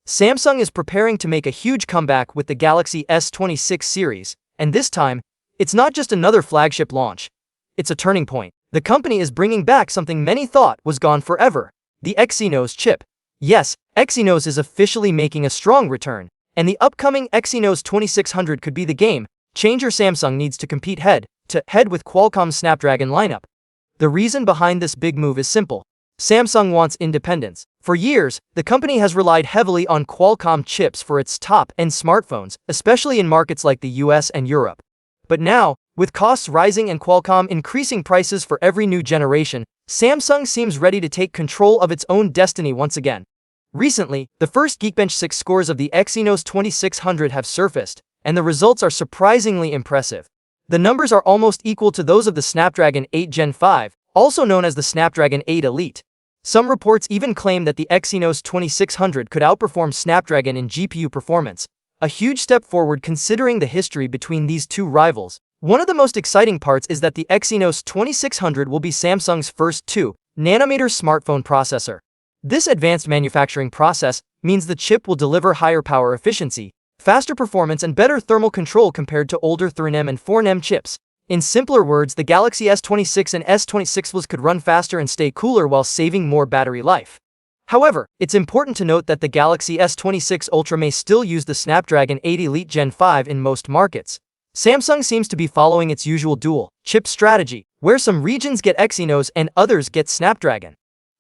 Samsung is preparing to make a huge comeback with the Galaxy S26 series, and this time, it's not just another flagship launch. It's a turning point. The company is bringing back something many thought was gone forever: the Exynos chip. Yes, Exynos is officially making a strong return, and the upcoming Exynos 2600 could be the game changer Samsung needs to compete head-to-head with Qualcomm's Snapdragon lineup. The reason behind this big move is simple. Samsung wants independence. For years, the company has relied heavily on Qualcomm chips for its top-end smartphones, especially in markets like the US and Europe. But now, with costs rising and Qualcomm increasing prices for every new generation, Samsung seems ready to take control of its own destiny once again. Recently, the first Geekbench 6 scores of the Exynos 2600 have surfaced, and the results are surprisingly impressive. The numbers are almost equal to those of the Snapdragon 8 Gen 5, also known as the Snapdragon 8 Elite. Some reports even claim that the Exynos 2600 could outperform Snapdragon in GPU performance, a huge step forward considering the history between these two rivals. One of the most exciting parts is that the Exynos 2600 will be Samsung's first 2nm smartphone processor. This advanced manufacturing process means the chip will deliver higher power efficiency, faster performance, and better thermal control compared to older 3nm and 4nm chips. In simpler words, the Galaxy S26 and S26 Plus could run faster and stay cooler while saving more battery life. However, it's important to note that the Galaxy S26 Ultra may still use the Snapdragon 8 Elite Gen 5 in most markets. Samsung seems to be following its usual dual-chip strategy, where some regions get Exynos and others get Snapdragon.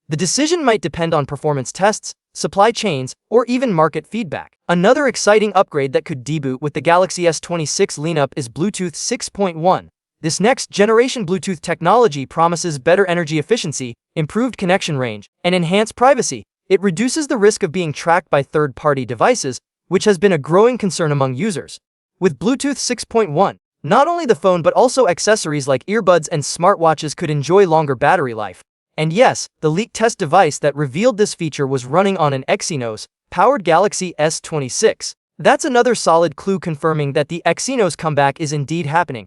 The decision might depend on performance tests, supply chains, or even market feedback. Another exciting upgrade that could debut with the Galaxy S26 lineup is Bluetooth 6.1. This next-generation Bluetooth technology promises better energy efficiency, improved connection range, and enhanced privacy. It reduces the risk of being tracked by third-party devices, which has been a growing concern among users. With Bluetooth 6.1, not only the phone but also accessories like earbuds and smartwatches could enjoy longer battery life. And yes, the leaked test device that revealed this feature was running on an Exynos-powered Galaxy S26. That's another solid clue confirming that the Exynos comeback is indeed happening.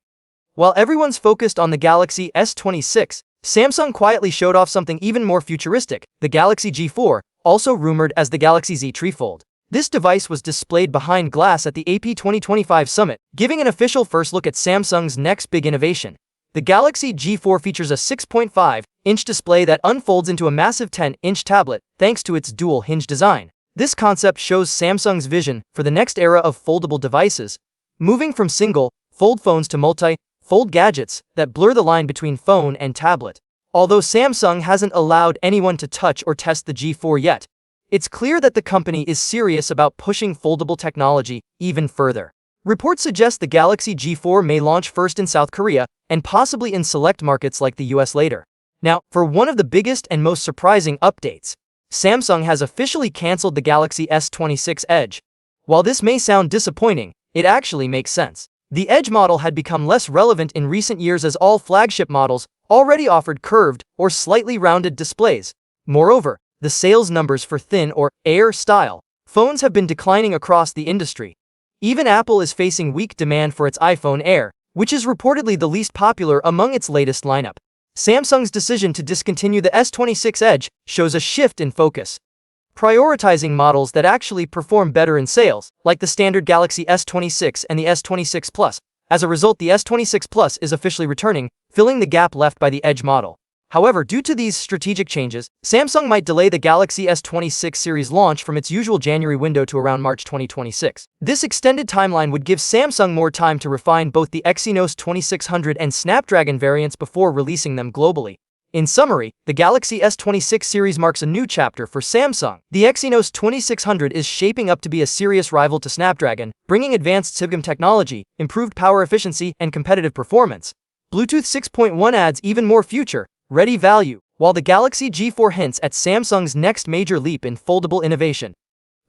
While everyone's focused on the Galaxy S26, Samsung quietly showed off something even more futuristic: the Galaxy G4, also rumored as the Galaxy Z Treefold. This device was displayed behind glass at the AP 2025 Summit, giving an official first look at Samsung's next big innovation. The Galaxy G4 features a 6.5-inch display that unfolds into a massive 10-inch tablet, thanks to its dual-hinge design. This concept shows Samsung's vision for the next era of foldable devices, moving from single-fold phones to multi-fold gadgets that blur the line between phone and tablet. Although Samsung hasn't allowed anyone to touch or test the G4 yet, it's clear that the company is serious about pushing foldable technology even further. Reports suggest the Galaxy G4 may launch first in South Korea and possibly in select markets like the US later. Now, for one of the biggest and most surprising updates, Samsung has officially canceled the Galaxy S26 Edge. While this may sound disappointing, it actually makes sense. The Edge model had become less relevant in recent years as all flagship models already offered curved or slightly rounded displays. Moreover, the sales numbers for thin or Air style phones have been declining across the industry. Even Apple is facing weak demand for its iPhone Air, which is reportedly the least popular among its latest lineup. Samsung's decision to discontinue the S26 Edge shows a shift in focus, prioritizing models that actually perform better in sales, like the standard Galaxy S26 and the S26 Plus. As a result, the S26 Plus is officially returning, filling the gap left by the Edge model. However, due to these strategic changes, Samsung might delay the Galaxy S26 series launch from its usual January window to around March 2026. This extended timeline would give Samsung more time to refine both the Exynos 2600 and Snapdragon variants before releasing them globally. In summary, the Galaxy S26 series marks a new chapter for Samsung. The Exynos 2600 is shaping up to be a serious rival to Snapdragon, bringing advanced SIGM technology, improved power efficiency, and competitive performance. Bluetooth 6.1 adds even more future-ready value, while the Galaxy G4 hints at Samsung's next major leap in foldable innovation.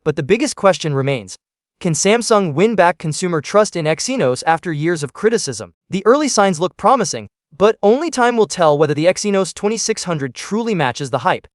But the biggest question remains: can Samsung win back consumer trust in Exynos after years of criticism? The early signs look promising, but only time will tell whether the Exynos 2600 truly matches the hype.